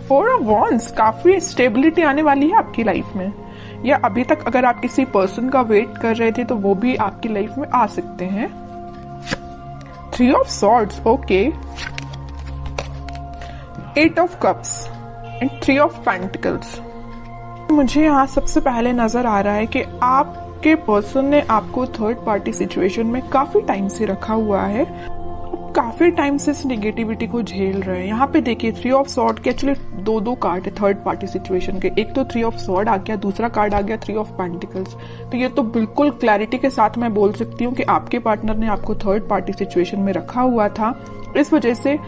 4 of wands, काफी stability आने वाली है आपकी लाइफ में, या अभी तक अगर आप किसी पर्सन का वेट कर रहे थे तो वो भी आपकी लाइफ में आ सकते हैं। 3 of swords, okay. 8 of cups and 3 of pentacles. मुझे यहाँ सबसे पहले नजर आ रहा है कि आपके पर्सन ने आपको थर्ड पार्टी सिचुएशन में काफी टाइम से रखा हुआ है, काफी टाइम से इस नेगेटिविटी को झेल रहे हैं। यहाँ पे देखिए 3 ऑफ सॉर्ड के एक्चुअली दो कार्ड है थर्ड पार्टी सिचुएशन के, एक तो 3 ऑफ सॉर्ड आ गया, दूसरा कार्ड आ गया 3 ऑफ पेंटिकल्स। तो ये तो बिल्कुल क्लैरिटी के साथ मैं बोल सकती हूँ कि आपके पार्टनर ने आपको थर्ड पार्टी सिचुएशन में रखा हुआ था। इस वजह से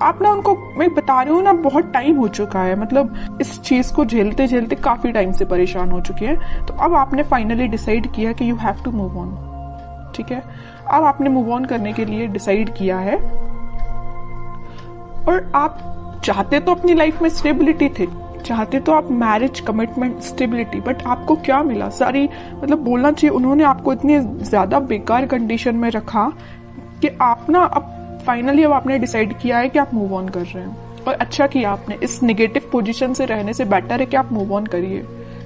आप ना उनको, मैं बता रही हूँ ना, बहुत टाइम हो चुका है, मतलब इस चीज को झेलते झेलते काफी टाइम से परेशान हो चुके हैं। तो अब आपने फाइनली डिसाइड किया कि you have to move on, ठीक है। अब आपने मूव ऑन करने के लिए डिसाइड किया है, और आप चाहते तो अपनी लाइफ में स्टेबिलिटी थे, चाहते तो आप मैरिज, कमिटमेंट, स्टेबिलिटी, बट आपको क्या मिला? सारी, मतलब बोलना चाहिए उन्होंने आपको इतनी ज्यादा बेकार कंडीशन में रखा कि आप ना अब फाइनली अब आपने डिसाइड किया है कि आप मूव ऑन कर रहे हैं, और अच्छा किया आपने। इस नेगेटिव पोजीशन से रहने से बेटर है कि आप मूव ऑन करिए,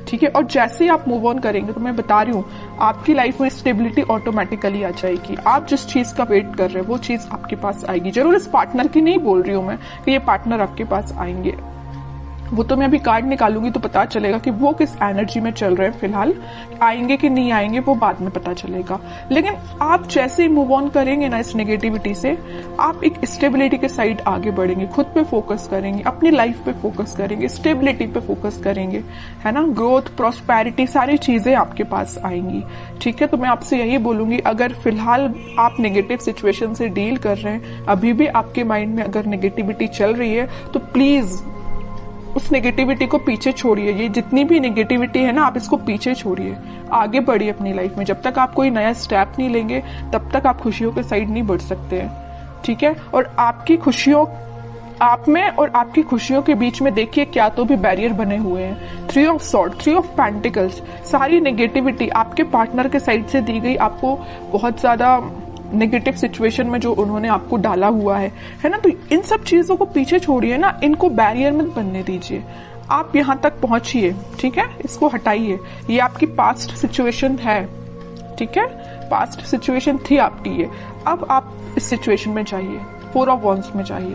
ठीक है। और जैसे ही आप मूव ऑन करेंगे तो मैं बता रही हूँ आपकी लाइफ में स्टेबिलिटी ऑटोमेटिकली आ जाएगी। आप जिस चीज का वेट कर रहे हैं वो चीज आपके पास आएगी। जरूर इस पार्टनर की नहीं बोल रही हूँ मैं कि ये पार्टनर आपके पास आएंगे, वो तो मैं अभी कार्ड निकालूंगी तो पता चलेगा कि वो किस एनर्जी में चल रहे हैं फिलहाल, आएंगे कि नहीं आएंगे वो बाद में पता चलेगा। लेकिन आप जैसे ही मूव ऑन करेंगे ना इस नेगेटिविटी से, आप एक स्टेबिलिटी के साइड आगे बढ़ेंगे, खुद पे फोकस करेंगे, अपनी लाइफ पे फोकस करेंगे, स्टेबिलिटी पे फोकस करेंगे, है ना। ग्रोथ, प्रॉस्पेरिटी, सारी चीजें आपके पास आएंगी, ठीक है। तो मैं आपसे यही बोलूंगी, अगर फिलहाल आप नेगेटिव सिचुएशन से डील कर रहे हैं, अभी भी आपके माइंड में अगर नेगेटिविटी चल रही है, तो प्लीज उस नेगेटिविटी को पीछे छोड़िए। ये जितनी भी नेगेटिविटी है ना, आप इसको पीछे छोड़िए, आगे बढ़िए अपनी लाइफ में। जब तक आप कोई नया स्टेप नहीं लेंगे तब तक आप खुशियों के साइड नहीं बढ़ सकते हैं, ठीक है। और आपकी खुशियों, आप में और आपकी खुशियों के बीच में देखिए क्या तो भी बैरियर बने हुए हैं। 3 ऑफ सॉर्ड, 3 ऑफ पेंटिकल्स, सारी नेगेटिविटी आपके पार्टनर के साइड से दी गई, आपको बहुत ज्यादा नेगेटिव सिचुएशन में जो उन्होंने आपको डाला हुआ है ना। तो इन सब चीजों को पीछे छोड़िए ना, इनको बैरियर मत बनने दीजिए। आप यहाँ तक पहुंचिए, ठीक है, इसको हटाइए। ये आपकी पास्ट सिचुएशन है, ठीक है, पास्ट सिचुएशन थी आपकी ये। अब आप इस सिचुएशन में जाइए, 4 ऑफ वॉन्ड्स में जाइए।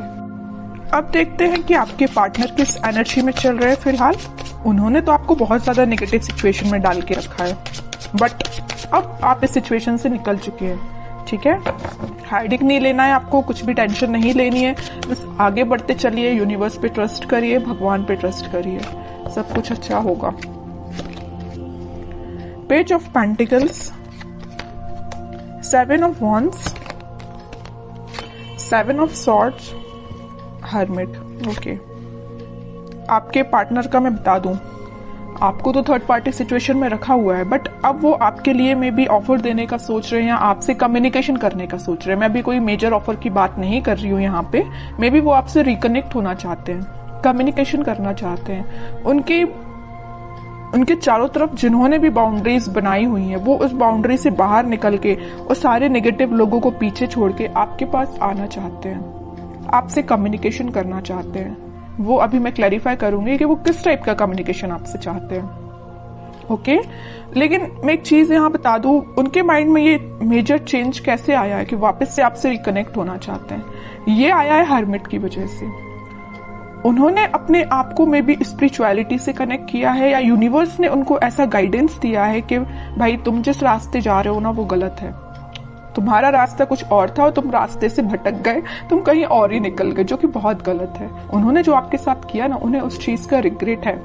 अब देखते हैं कि आपके पार्टनर किस एनर्जी में चल रहे हैं फिलहाल। उन्होंने तो आपको बहुत ज्यादा नेगेटिव सिचुएशन में डाल के रखा है, बट अब आप इस सिचुएशन से निकल चुके हैं, ठीक है। हाइडिंग नहीं लेना है आपको, कुछ भी टेंशन नहीं लेनी है, बस आगे बढ़ते चलिए, यूनिवर्स पे ट्रस्ट करिए, भगवान पे ट्रस्ट करिए, सब कुछ अच्छा होगा। Page of pentacles, 7 of wands, 7 of swords, hermit, okay. आपके पार्टनर का मैं बता दूं, आपको तो थर्ड पार्टी सिचुएशन में रखा हुआ है, बट अब वो आपके लिए में भी ऑफर देने का सोच रहे हैं, आपसे कम्युनिकेशन करने का सोच रहे हैं। मैं अभी कोई मेजर ऑफर की बात नहीं कर रही हूँ यहाँ पे, मे बी वो आपसे रिकनेक्ट होना चाहते हैं, कम्युनिकेशन करना चाहते हैं। उनके चारों तरफ जिन्होंने भी बाउंड्रीज बनाई हुई हैं, वो उस बाउंड्री से बाहर निकल के और सारे नेगेटिव लोगों को पीछे छोड़ के आपके पास आना चाहते हैं, आपसे कम्युनिकेशन करना चाहते हैं। वो अभी मैं क्लैरिफाई करूंगी कि वो किस टाइप का कम्युनिकेशन आपसे चाहते हैं, ओके। लेकिन मैं एक चीज यहाँ बता दूं, उनके माइंड में ये मेजर चेंज कैसे आया है कि वापस से आपसे रिकनेक्ट होना चाहते हैं। ये आया है हर्मिट की वजह से। उन्होंने अपने आप को मे बी स्पिरिचुअलिटी से कनेक्ट किया है, या यूनिवर्स ने उनको ऐसा गाइडेंस दिया है कि भाई तुम जिस रास्ते जा रहे हो ना वो गलत है, तुम्हारा रास्ता कुछ और था और तुम रास्ते से भटक गए, तुम कहीं और ही निकल गए, जो कि बहुत गलत है। उन्होंने जो आपके साथ किया ना, उन्हें उस चीज का रिग्रेट है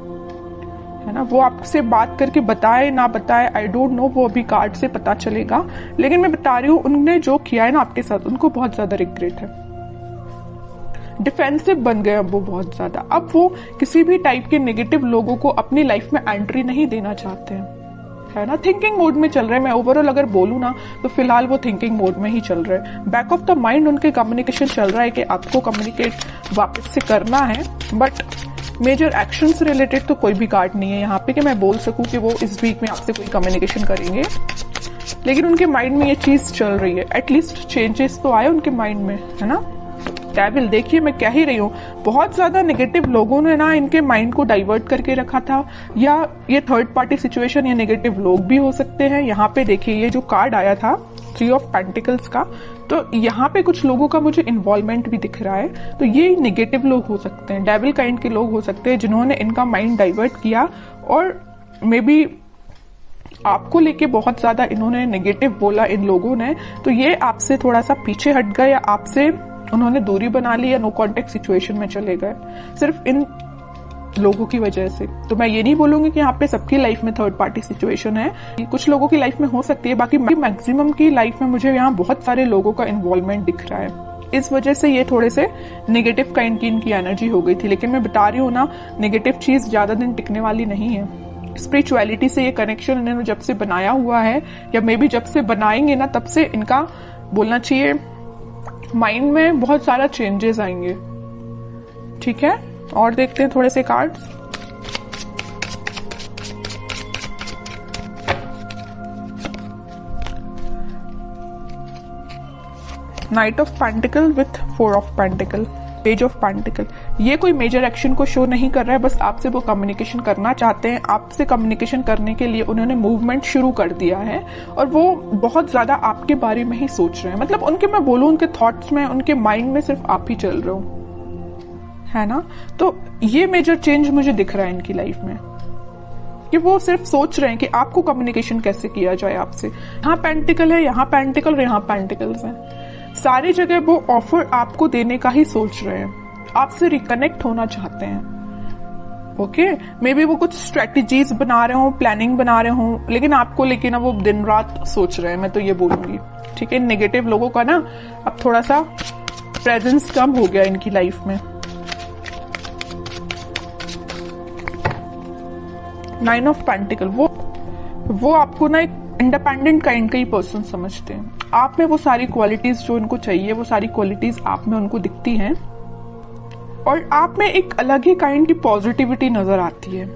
ना। वो आपसे बात करके बताए ना बताए, आई डोंट नो, वो अभी कार्ड से पता चलेगा। लेकिन मैं बता रही हूँ, उन्होंने जो किया है ना आपके साथ, उनको बहुत ज्यादा रिग्रेट है। डिफेंसिव बन गए अब वो बहुत ज्यादा। अब वो किसी भी टाइप के नेगेटिव लोगों को अपनी लाइफ में एंट्री नहीं देना चाहते हैं, है ना। थिंकिंग मोड में चल रहे हैं। मैं ओवरऑल अगर बोलूं ना तो फिलहाल वो थिंकिंग मोड में ही चल रहे हैं। बैक ऑफ द माइंड उनके कम्युनिकेशन चल रहा है कि आपको कम्युनिकेट वापस से करना है, बट मेजर एक्शन से रिलेटेड तो कोई भी कार्ड नहीं है यहाँ पे कि मैं बोल सकूं कि वो इस वीक में आपसे कोई कम्युनिकेशन करेंगे। लेकिन उनके माइंड में ये चीज चल रही है, एटलीस्ट चेंजेस तो आए उनके माइंड में, है ना। डेविल, देखिए मैं कह ही रही हूँ, बहुत ज्यादा नेगेटिव लोगों ने ना इनके माइंड को डाइवर्ट करके रखा था, या ये थर्ड पार्टी सिचुएशन या नेगेटिव लोग भी हो सकते हैं। यहाँ पे देखिए ये जो कार्ड आया था 3 ऑफ पेंटिकल्स का, तो यहाँ पे कुछ लोगों का मुझे इन्वॉल्वमेंट भी दिख रहा है, तो ये नेगेटिव लोग हो सकते हैं, डेविल काइंड के लोग हो सकते हैं जिन्होंने इनका माइंड डाइवर्ट किया, और मे बी आपको लेके बहुत ज्यादा इन्होंने नेगेटिव बोला इन लोगों ने, तो ये आपसे थोड़ा सा पीछे हट गए, या आपसे उन्होंने दूरी बना ली, या नो कॉन्टेक्ट सिचुएशन में चले गए सिर्फ इन लोगों की वजह से। तो मैं ये नहीं बोलूंगी कि यहाँ पे सबकी लाइफ में थर्ड पार्टी सिचुएशन है, कुछ लोगों की लाइफ में हो सकती है, बाकी मैक्सिमम की लाइफ में मुझे यहाँ बहुत सारे लोगों का इन्वॉल्वमेंट दिख रहा है। इस वजह से ये थोड़े से नेगेटिव काइंड की इनकी एनर्जी हो गई थी, लेकिन मैं बता रही हूँ ना, नेगेटिव चीज ज्यादा दिन टिकने वाली नहीं है। स्पिरिचुअलिटी से ये कनेक्शन इन्होंने जब से बनाया हुआ है, या मे बी जब से बनाएंगे ना, तब से इनका बोलना चाहिए माइंड में बहुत सारा चेंजेस आएंगे। ठीक है, और देखते हैं थोड़े से cards. Night of pentacle with 4 of pentacle, page of pentacle. ये कोई मेजर एक्शन को शो नहीं कर रहा है, बस आपसे वो कम्युनिकेशन करना चाहते हैं। आपसे कम्युनिकेशन करने के लिए उन्होंने मूवमेंट शुरू कर दिया है, और वो बहुत ज्यादा आपके बारे में ही सोच रहे हैं। मतलब उनके, मैं बोलूं, उनके थॉट्स में, उनके माइंड में सिर्फ आप ही चल रहे हो, है ना। तो ये मेजर चेंज मुझे दिख रहा है इनकी लाइफ में, कि वो सिर्फ सोच रहे हैं कि आपको कम्युनिकेशन कैसे किया जाए आपसे। यहाँ पेंटिकल है, यहाँ पेंटिकल और यहाँ पेंटिकल्स है, सारी जगह वो ऑफर आपको देने का ही सोच रहे हैं, आपसे रिकनेक्ट होना चाहते हैं। ओके, मे बी वो कुछ स्ट्रेटेजीज बना रहे हो, प्लानिंग बना रहे हो, लेकिन आपको लेके ना वो दिन रात सोच रहे हैं, मैं तो ये बोलूंगी। ठीक है, नेगेटिव लोगों का ना अब थोड़ा सा प्रेजेंस कम हो गया इनकी लाइफ में। 9 ऑफ पेंटिकल, वो आपको ना एक इंडिपेंडेंट काइंड का ही पर्सन समझते हैं। आप में वो सारी क्वालिटीज जो उनको चाहिए, वो सारी क्वालिटीज आप में उनको दिखती हैं, और आप में एक अलग ही काइंड की पॉजिटिविटी नजर आती है,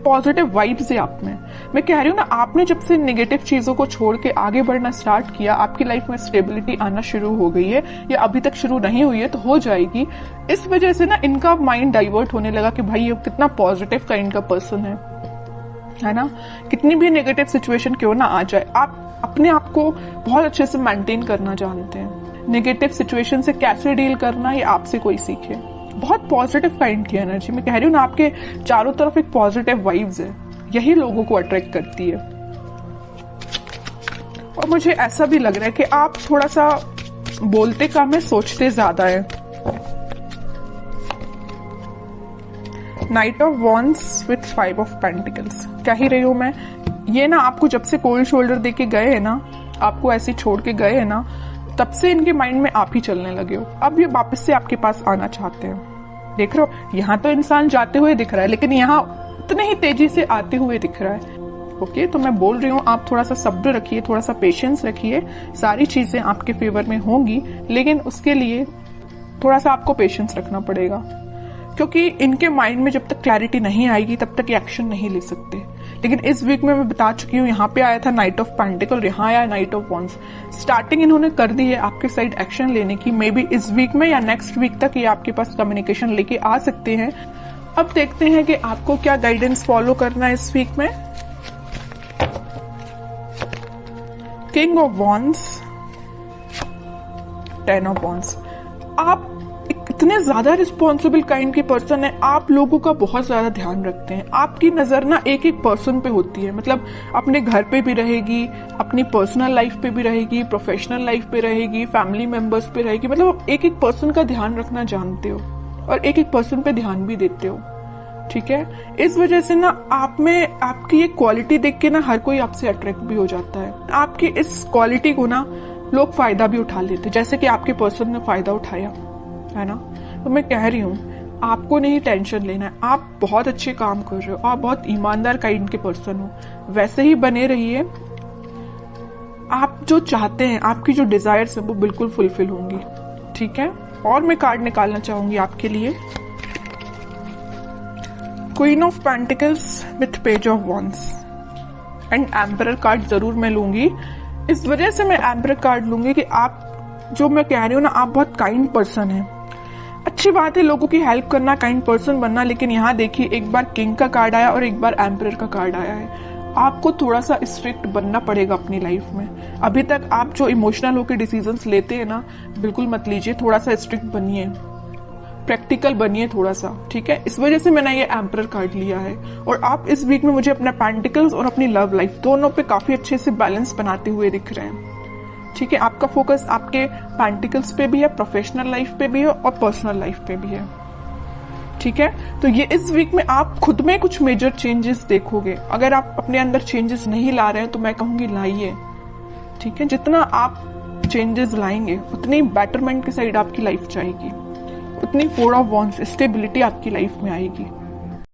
पॉजिटिव वाइब्स है आप में। मैं कह रही हूँ ना, आपने जब से नेगेटिव चीजों को छोड़ के आगे बढ़ना स्टार्ट किया, आपकी लाइफ में स्टेबिलिटी आना शुरू हो गई है, या अभी तक शुरू नहीं हुई है तो हो जाएगी। इस वजह से ना इनका माइंड डाइवर्ट होने लगा कि भाई ये कितना पॉजिटिव काइंड का पर्सन है ना। कितनी भी नेगेटिव सिचुएशन क्यों ना आ जाए, आप अपने आप को बहुत अच्छे से मेंटेन करना जानते हैं। नेगेटिव सिचुएशन से कैसे डील करना, ये आपसे कोई सीखे। बहुत पॉजिटिव काइंड की एनर्जी, मैं कह रही हूँ ना, आपके चारों तरफ एक पॉजिटिव वाइब्स है, यही लोगों को अट्रैक्ट करती है। और मुझे ऐसा भी लग रहा है कि आप थोड़ा सा बोलते कम है, सोचते ज्यादा है। Night of wands with 5 of pentacles, कह ही रही हूं मैं, ये ना आपको जब से कोल्ड शोल्डर देके गए हैं ना, आपको ऐसे छोड़ के गए हैं ना, तब से इनके माइंड में आप ही चलने लगे हो। अब ये वापस से आपके पास आना चाहते हैं। देख रहे हो, यहाँ तो इंसान जाते हुए दिख रहा है, लेकिन यहाँ उतने ही तेजी से आते हुए दिख रहा है। ओके, तो मैं बोल रही हूँ, आप थोड़ा सा सब्र रखिए, थोड़ा सा पेशेंस रखिए, सारी चीजें आपके फेवर में होंगी, लेकिन उसके लिए थोड़ा सा आपको पेशेंस रखना पड़ेगा, क्योंकि इनके माइंड में जब तक क्लैरिटी नहीं आएगी तब तक एक्शन नहीं ले सकते। लेकिन इस वीक में मैं बता चुकी हूँ, यहाँ पे आया था नाइट ऑफ पेंटिकल, यहाँ आया नाइट ऑफ वॉन्ड्स। स्टार्टिंग इन्होंने कर दी है आपके साइड एक्शन लेने की, मे बी इस वीक में या नेक्स्ट वीक तक ये आपके पास कम्युनिकेशन लेके आ सकते हैं। अब देखते हैं कि आपको क्या गाइडेंस फॉलो करना है इस वीक में। King of wands, 10 of wands. आप इतने ज्यादा रिस्पॉन्सिबल काइंड के पर्सन है, आप लोगों का बहुत ज्यादा ध्यान रखते हैं। आपकी नजर ना एक एक पर्सन पे होती है, मतलब अपने घर पे भी रहेगी, अपनी पर्सनल लाइफ पे भी रहेगी, प्रोफेशनल लाइफ पे रहेगी, फैमिली मेंबर्स पे रहेगी। मतलब आप एक एक पर्सन का ध्यान रखना जानते हो, और एक एक पर्सन पे ध्यान भी देते हो। ठीक है, इस वजह से ना आप में आपकी ये क्वालिटी देख के ना हर कोई आपसे अट्रैक्ट भी हो जाता है। आपकी इस क्वालिटी को ना लोग फायदा भी उठा लेते, जैसे कि आपके पर्सन ने फायदा उठाया है ना। तो मैं कह रही हूँ, आपको नहीं टेंशन लेना है, आप बहुत अच्छे काम कर रहे हो, आप बहुत ईमानदार काइंड के पर्सन हो, वैसे ही बने रहिए। आप जो चाहते हैं, आपकी जो डिजायर्स है वो बिल्कुल फुलफिल होंगी। ठीक है, और मैं कार्ड निकालना चाहूंगी आपके लिए, queen of pentacles with page of wands and emperor card जरूर मैं लूंगी। इस वजह से मैं एम्परर कार्ड लूंगी कि आप, जो मैं कह रही हूँ ना, आप बहुत काइंड पर्सन हैं, अच्छी बात है लोगों की हेल्प करना, काइंड पर्सन बनना, लेकिन यहाँ देखिए एक बार किंग का कार्ड आया और एक बार एम्परर का कार्ड आया है। आपको थोड़ा सा स्ट्रिक्ट बनना पड़ेगा अपनी लाइफ में। अभी तक आप जो इमोशनल होकर डिसीजंस लेते हैं ना, बिल्कुल मत लीजिए, थोड़ा सा स्ट्रिक्ट बनिए, प्रैक्टिकल बनिए थोड़ा सा, ठीक है। इस वजह से मैंने ये एम्परर कार्ड लिया है। और आप इस वीक में मुझे अपना पेंटिकल्स और अपनी लव लाइफ दोनों पे काफी अच्छे से बैलेंस बनाते हुए दिख रहे हैं, ठीक है। आपका फोकस आपके पेंटिकल्स पे भी है, प्रोफेशनल लाइफ पे भी है और पर्सनल लाइफ पे भी है, ठीक है। तो ये इस वीक में आप खुद में कुछ मेजर चेंजेस देखोगे। अगर आप अपने अंदर चेंजेस नहीं ला रहे हैं तो मैं कहूंगी लाइए, ठीक है। जितना आप चेंजेस लाएंगे उतनी बेटरमेंट की साइड आपकी लाइफ जाएगी, उतनी 4 ऑफ वॉन्ड्स स्टेबिलिटी आपकी लाइफ में आएगी।